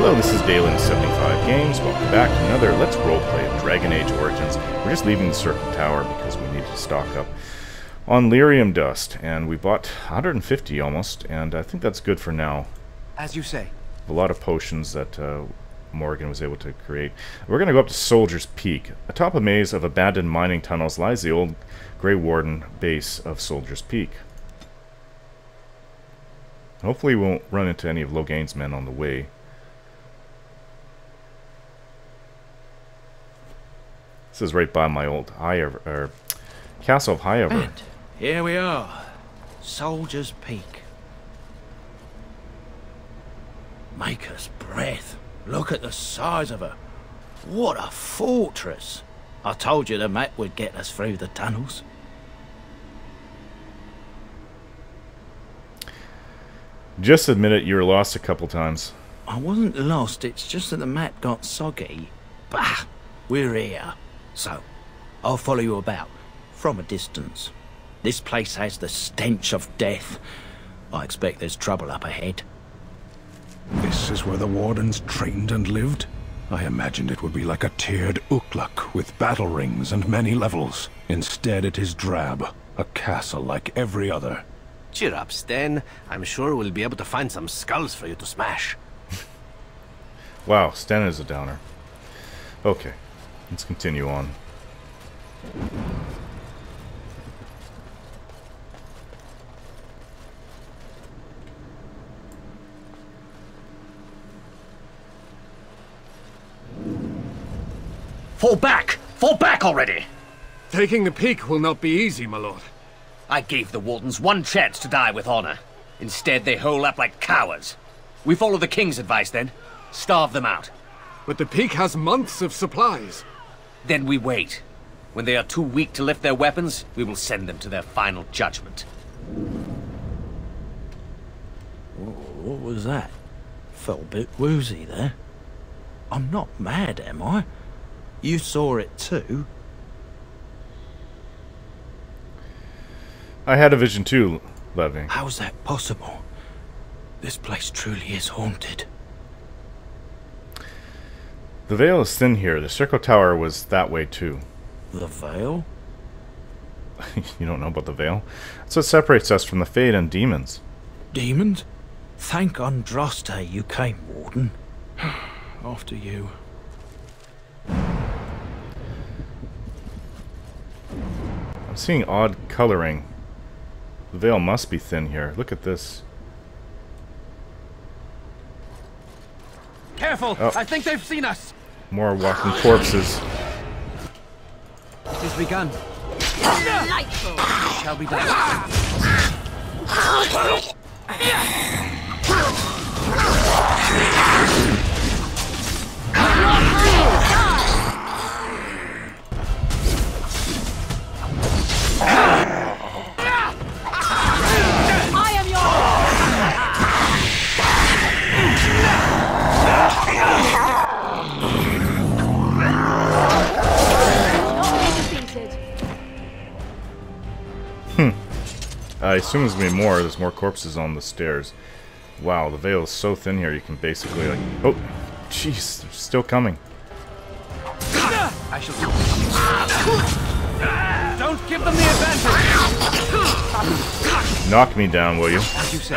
Hello, this is Dalen75 Games. Welcome back to another Let's Roleplay of Dragon Age Origins. We're just leaving the Circle Tower because we need to stock up on lyrium dust, and we bought 150 almost, and I think that's good for now. As you say. A lot of potions that Morgan was able to create. We're going to go up to Soldier's Peak. Atop a maze of abandoned mining tunnels lies the old Grey Warden base of Soldier's Peak. Hopefully we won't run into any of Logain's men on the way. This is right by my old Castle of Highover. And here we are, Soldier's Peak. Maker's breath. Look at the size of her. What a fortress. I told you the map would get us through the tunnels. Just admit it, you were lost a couple times. I wasn't lost, it's just that the map got soggy. Bah, we're here. So, I'll follow you about, from a distance. This place has the stench of death. I expect there's trouble up ahead. This is where the Wardens trained and lived? I imagined it would be like a tiered Ukluk with battle rings and many levels. Instead it is drab, a castle like every other. Cheer up, Sten. I'm sure we'll be able to find some skulls for you to smash. Wow, Sten is a downer. Okay, let's continue on. Fall back! Fall back already! Taking the peak will not be easy, my lord. I gave the Wardens one chance to die with honor. Instead, they hole up like cowards. We follow the King's advice, then. Starve them out. But the peak has months of supplies. Then we wait. When they are too weak to lift their weapons, we will send them to their final judgment. What was that? Felt a bit woozy there. I'm not mad, am I? You saw it too. I had a vision too, Levy. How's that possible? This place truly is haunted. The veil is thin here. The Circle Tower was that way too. The veil? You don't know about the veil? That's what separates us from the Fade and demons. Demons? Thank Andraste you came, Warden. After you. I'm seeing odd coloring. The veil must be thin here. Look at this. Careful! Oh. I think they've seen us! More walking corpses. It has begun. Delightful. Shall be done. I am I assume there's going to be more. There's more corpses on the stairs. Wow, the veil is so thin here you can basically like... Oh, jeez, they're still coming. I shall do. Don't give them the advantage! Knock me down, will you? As you say.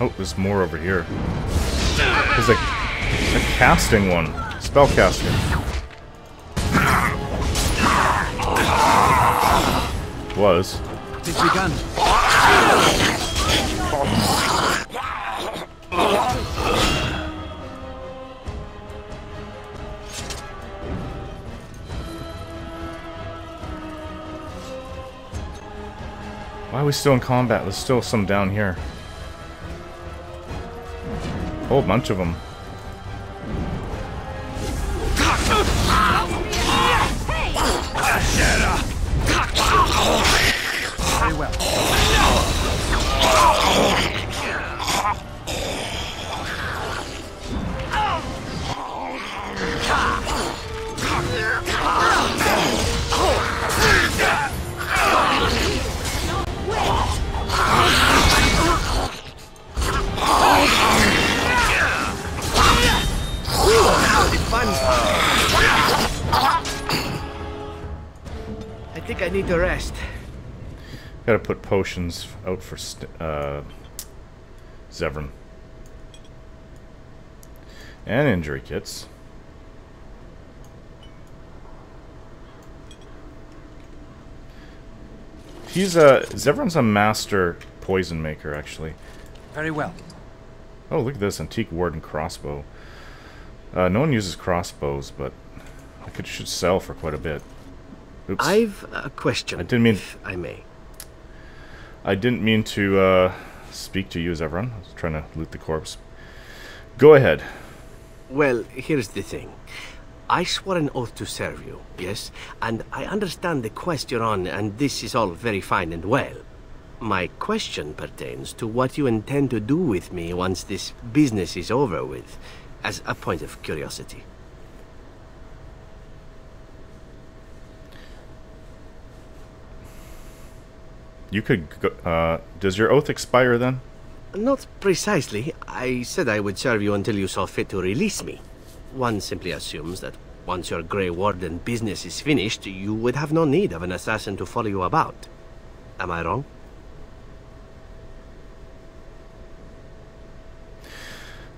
Oh, there's more over here. There's a casting one. Spellcaster. Was. It's begun. Why are we still in combat? There's still some down here. A whole bunch of them. Very well. I think I need to rest. Gotta put potions out for Zevran. And injury kits. Zevran's a master poison maker, actually. Very well. Oh, look at this antique warden crossbow. No one uses crossbows, but I should sell for quite a bit. Oops. I've a question. I didn't mean, if I may. I didn't mean to speak to you, Zevran. I was trying to loot the corpse. Go ahead. Well, here's the thing. I swore an oath to serve you, yes? And I understand the quest you're on, and this is all very fine and well. My question pertains to what you intend to do with me once this business is over with, as a point of curiosity. You could go, does your oath expire then? Not precisely. I said I would serve you until you saw fit to release me. One simply assumes that once your Grey Warden business is finished, you would have no need of an assassin to follow you about. Am I wrong?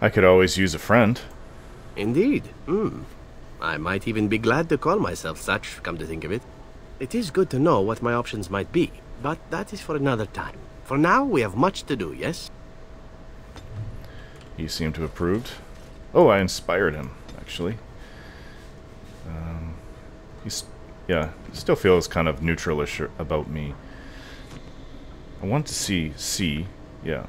I could always use a friend. Indeed. I might even be glad to call myself such, come to think of it. It is good to know what my options might be, but that is for another time. For now, we have much to do, yes? He seemed to have approved. Oh, I inspired him, actually. Yeah, he still feels kind of neutralish about me. I want to see C, yeah.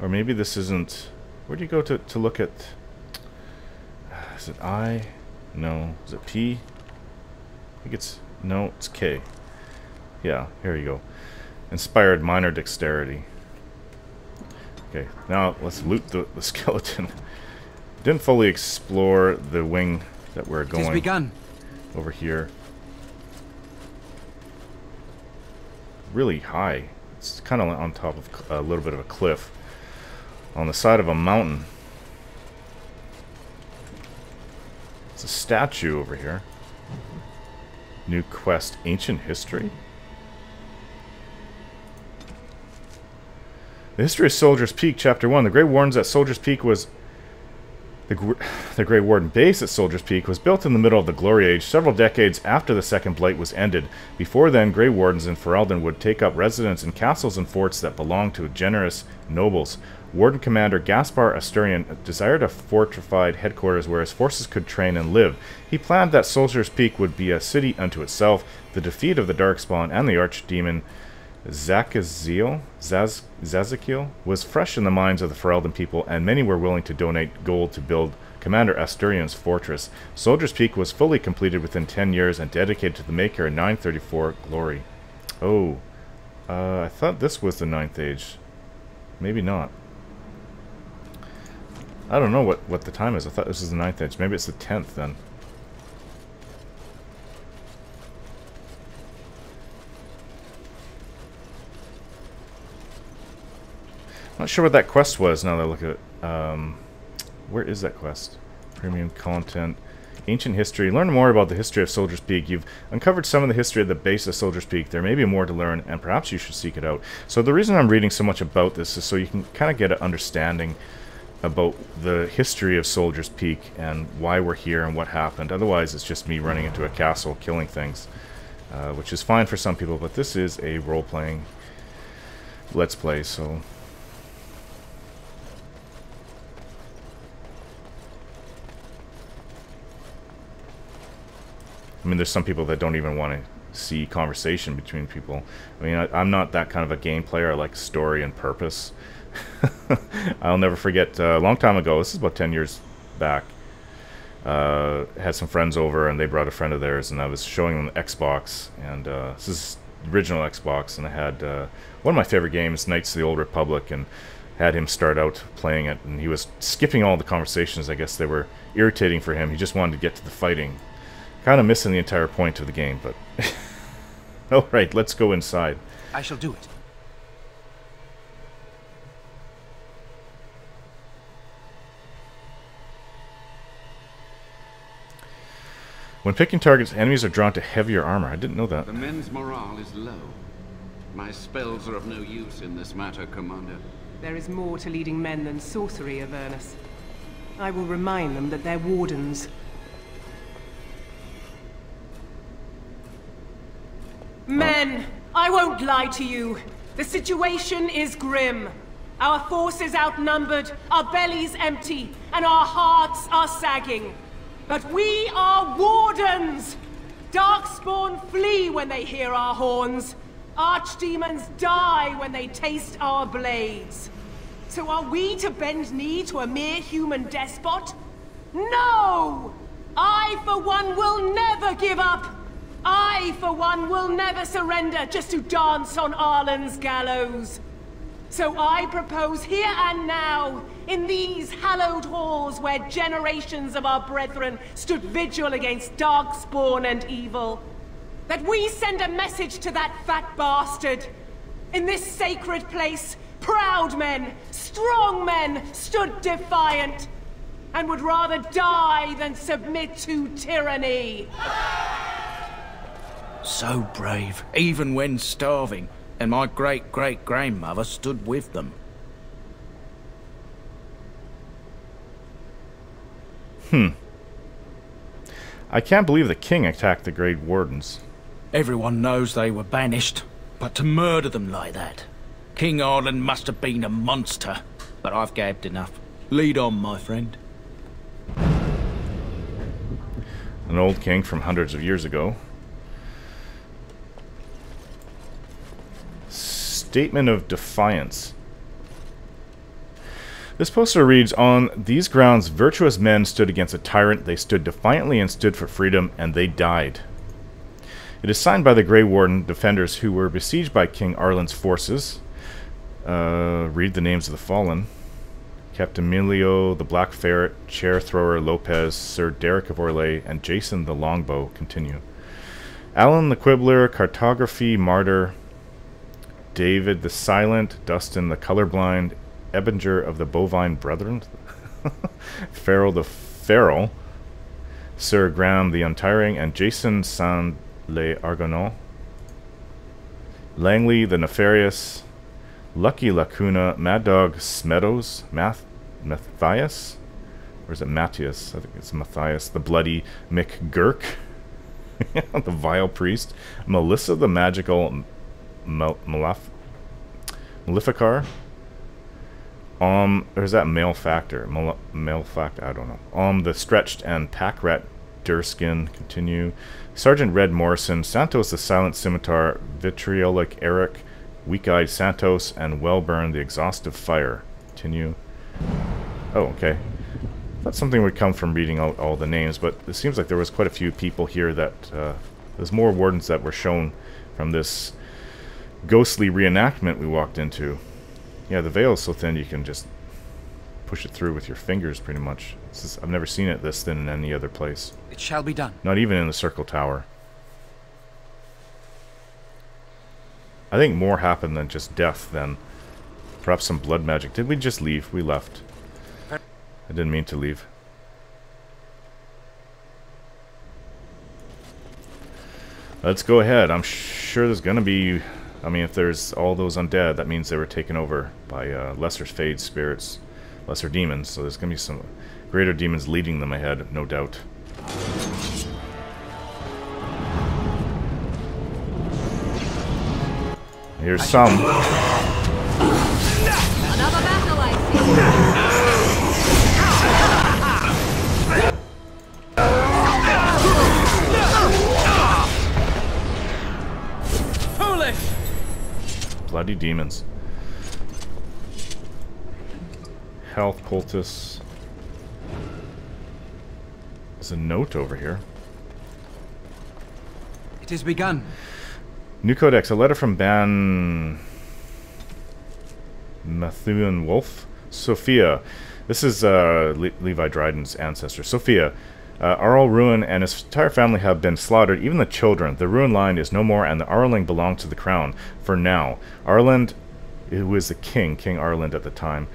Or maybe this isn't... Where do you go to look at... Is it I? No. Is it P? I think it's... No, it's K. Yeah, here you go. Inspired minor dexterity. Okay, now let's loot the skeleton. Didn't fully explore the wing that we're going. It has begun. Over here. Really high. It's kind of on top of a little bit of a cliff. On the side of a mountain. It's a statue over here. New quest, Ancient History. The History of Soldier's Peak, Chapter 1. The Grey Wardens at Soldier's Peak was... The Grey Warden base at Soldier's Peak was built in the middle of the Glory Age, several decades after the Second Blight was ended. Before then, Grey Wardens in Ferelden would take up residence in castles and forts that belonged to generous nobles. Warden Commander Gaspar Asturian desired a fortified headquarters where his forces could train and live. He planned that Soldier's Peak would be a city unto itself. The defeat of the Darkspawn and the Archdemon Zazakiel was fresh in the minds of the Ferelden people, and many were willing to donate gold to build Commander Asturian's fortress. Soldier's Peak was fully completed within 10 years and dedicated to the Maker in 934 glory. Oh, I thought this was the 9th age. Maybe not. I don't know what the time is. I thought this was the 9th age. Maybe it's the 10th then. Not sure what that quest was now that I look at it. Where is that quest? Premium content. Ancient history. Learn more about the history of Soldier's Peak. You've uncovered some of the history of the base of Soldier's Peak. There may be more to learn, and perhaps you should seek it out. So the reason I'm reading so much about this is so you can kind of get an understanding about the history of Soldier's Peak and why we're here and what happened. Otherwise, it's just me running into a castle, killing things, which is fine for some people, but this is a role-playing Let's Play, so... I mean, there's some people that don't even want to see conversation between people. I mean, I'm not that kind of a game player. I like story and purpose. I'll never forget, a long time ago, this is about 10 years back, had some friends over, and they brought a friend of theirs, and I was showing them the Xbox, and this is the original Xbox, and I had one of my favorite games, Knights of the Old Republic, and had him start out playing it, and he was skipping all the conversations. I guess they were irritating for him. He just wanted to get to the fighting. Kind of missing the entire point of the game, but... Alright, let's go inside. I shall do it. When picking targets, enemies are drawn to heavier armor. I didn't know that. The men's morale is low. My spells are of no use in this matter, Commander. There is more to leading men than sorcery, Avernus. I will remind them that they're wardens. Men, I won't lie to you. The situation is grim. Our forces outnumbered, our bellies empty, and our hearts are sagging. But we are wardens! Darkspawn flee when they hear our horns. Archdemons die when they taste our blades. So are we to bend knee to a mere human despot? No! I, for one, will never give up! I, for one, will never surrender just to dance on Arlen's gallows. So I propose here and now, in these hallowed halls where generations of our brethren stood vigil against darkspawn and evil, that we send a message to that fat bastard. In this sacred place, proud men, strong men stood defiant, and would rather die than submit to tyranny. So brave, even when starving, and my great-great-grandmother stood with them. I can't believe the king attacked the Grey Wardens. Everyone knows they were banished, but to murder them like that... King Arlen must have been a monster, but I've gabbed enough. Lead on, my friend. An old king from hundreds of years ago. Statement of Defiance. This poster reads, "On these grounds, virtuous men stood against a tyrant. They stood defiantly and stood for freedom, and they died." It is signed by the Grey Warden defenders who were besieged by King Arlen's forces. Read the names of the fallen. Captain Emilio the Black Ferret, Chair Thrower Lopez, Sir Derek of Orlais, and Jason the Longbow continue. Alan the Quibbler, Cartography Martyr, David the Silent, Dustin the Colorblind, Ebinger of the Bovine Brethren, Farrell the Feral, Sir Graham the Untiring, and Jason Saint Le Argonaut, Langley the Nefarious, Lucky Lacuna, Mad Dog Smeadows, Matthias? Or is it Matthias? I think it's Matthias. The Bloody McGurk, the Vile Priest, Melissa the Magical Maleficar, or is that Malefactor? Malefactor, I don't know. The Stretched and Packrat Durskin continue. Sergeant Red Morrison, Santos the Silent Scimitar, Vitriolic Eric, Weak-Eyed Santos, and Wellburn the Exhaustive Fire continue. Oh, okay. I thought something would come from reading out all the names, but it seems like there was quite a few people here that... there's more wardens that were shown from this ghostly reenactment we walked into. Yeah, the veil is so thin you can just push it through with your fingers, pretty much. I've never seen it this thin in any other place. It shall be done. Not even in the Circle Tower. I think more happened than just death, than perhaps some blood magic. Did we just leave? We left. I didn't mean to leave. Let's go ahead. I'm sure there's gonna be... I mean, if there's all those undead, that means they were taken over by lesser fade spirits, lesser demons. So there's gonna be some greater demons leading them ahead, no doubt. Here's some. Another battle, I see. Foolish! Bloody demons. Health poultice. There's a note over here. It is begun. New Codex, a letter from Ban Mathuan Wolf. Sophia. This is Levi Dryden's ancestor. Sophia. Arl Ruin and his entire family have been slaughtered, even the children. The Ruin line is no more, and the Arling belongs to the crown. For now. Arland, who is the king, King Arland at the time,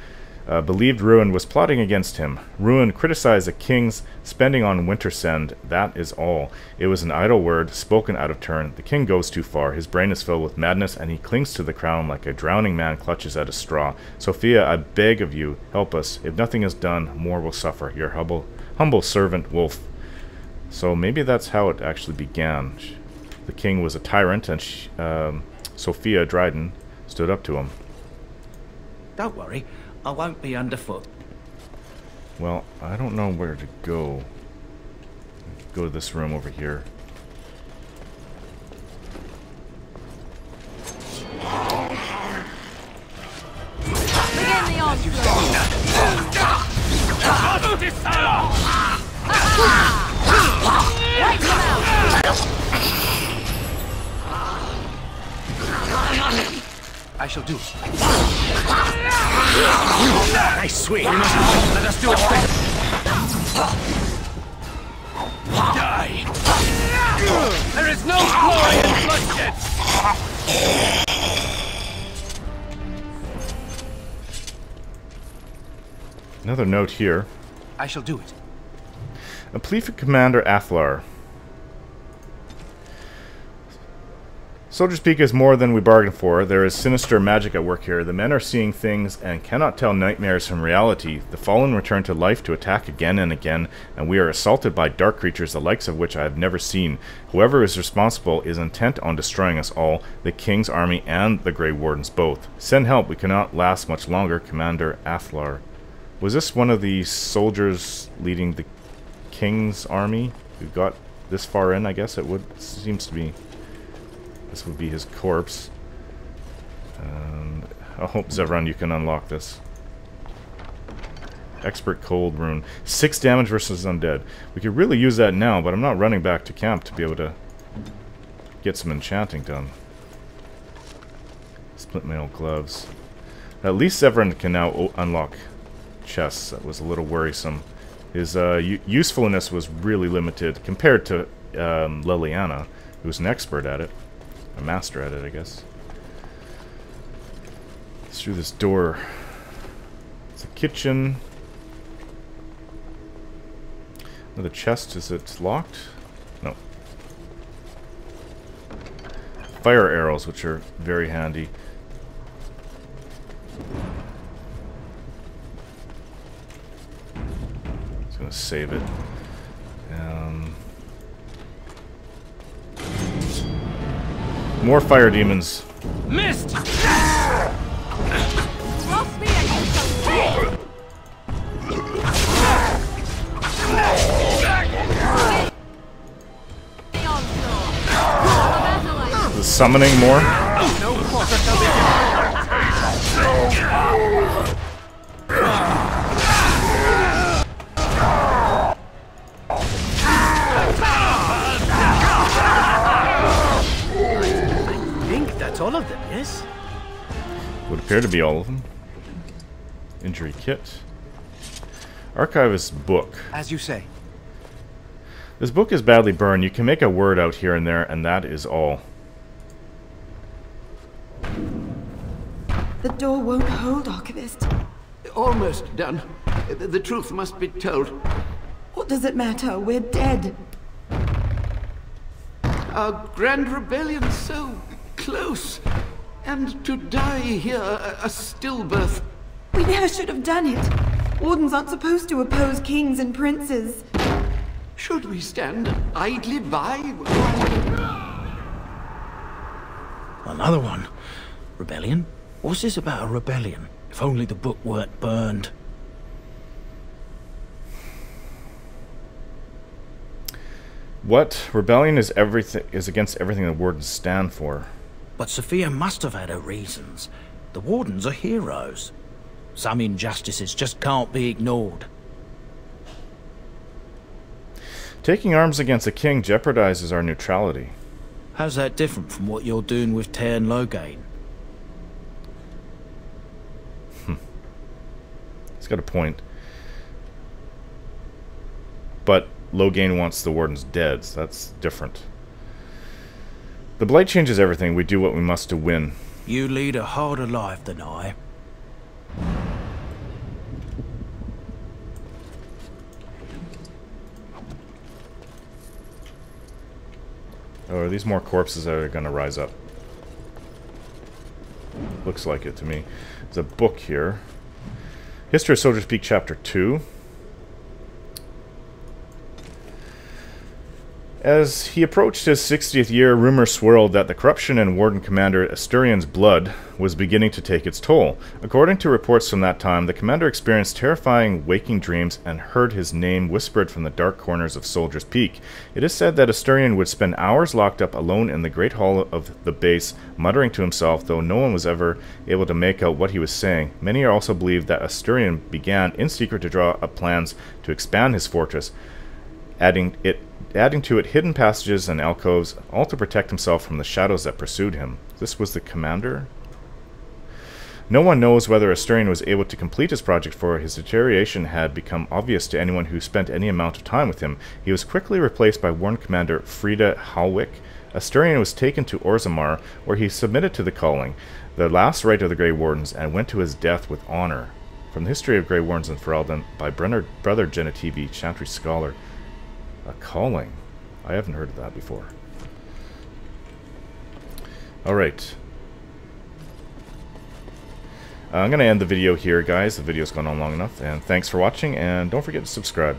believed Ruin was plotting against him. Ruin criticized the king's spending on Wintersend. That is all. It was an idle word, spoken out of turn. The king goes too far. His brain is filled with madness, and he clings to the crown like a drowning man clutches at a straw. Sophia, I beg of you, help us. If nothing is done, more will suffer. Your humble servant, Wolf. So maybe that's how it actually began. The king was a tyrant, and Sophia Dryden stood up to him. Don't worry, I won't be underfoot. Well, I don't know where to go. Go to this room over here. Begin the onslaught. Wipe them out. I shall do it. Nice swing. Let us do it. Die. There is no glory in bloodshed. Another note here. I shall do it. A plea for Commander Athlar. Soldier's Peak is more than we bargained for. There is sinister magic at work here. The men are seeing things and cannot tell nightmares from reality. The fallen return to life to attack again and again, and we are assaulted by dark creatures, the likes of which I have never seen. Whoever is responsible is intent on destroying us all, the King's army and the Grey Wardens both. Send help. We cannot last much longer, Commander Athlar. Was this one of the soldiers leading the King's army who got this far in? I guess it would. Seems to be. This would be his corpse. And I hope, Zevran, you can unlock this. Expert Cold Rune. 6 damage versus undead. We could really use that now, but I'm not running back to camp to be able to get some enchanting done. Splint mail gloves. At least Zevran can now unlock chests. That was a little worrisome. His usefulness was really limited compared to Liliana, who's an expert at it. A master at it, I guess. It's through this door. It's a kitchen. Another chest. Is it locked? No. Fire arrows, which are very handy. Just gonna save it. More fire demons. Missed! Cross me and you shall pay. The onslaught. The summoning more. No quarter shall be That's all of them, yes? Would appear to be all of them. Injury kit. Archivist's book. as you say. This book is badly burned. You can make a word out here and there, and that is all. The door won't hold, Archivist. Almost done. The truth must be told. What does it matter? We're dead. Our grand rebellion so close. And to die here, a stillbirth. We never should have done it. Wardens aren't supposed to oppose kings and princes. Should we stand idly by? Another one. Rebellion? What's this about a rebellion? If only the book weren't burned. What? Rebellion is against everything the Wardens stand for. But Sophia must have had her reasons. The Wardens are heroes. Some injustices just can't be ignored. Taking arms against the king jeopardizes our neutrality. How's that different from what you're doing with Tairn Loghain? He's got a point. But Loghain wants the Wardens dead, so that's different. The Blight changes everything. We do what we must to win. You lead a harder life than I. Or are these more corpses that are going to rise up? Looks like it to me. There's a book here. History of Soldier's Peak, Chapter 2. As he approached his 60th year, rumors swirled that the corruption in Warden Commander Asturian's blood was beginning to take its toll. According to reports from that time, the commander experienced terrifying waking dreams and heard his name whispered from the dark corners of Soldier's Peak. It is said that Asturian would spend hours locked up alone in the great hall of the base, muttering to himself, though no one was ever able to make out what he was saying. Many also believe that Asturian began in secret to draw up plans to expand his fortress, adding to it hidden passages and alcoves, all to protect himself from the shadows that pursued him. This was the commander? No one knows whether Asturian was able to complete his project, for his deterioration had become obvious to anyone who spent any amount of time with him. He was quickly replaced by Warden Commander Frida Halwick. Asturian was taken to Orzammar, where he submitted to the calling, the last rite of the Grey Wardens, and went to his death with honor. From the History of Grey Wardens in Ferelden, by Brother Genetivi, Chantry Scholar. A calling. I haven't heard of that before. Alright. I'm going to end the video here, guys. The video's gone on long enough. And thanks for watching, and don't forget to subscribe.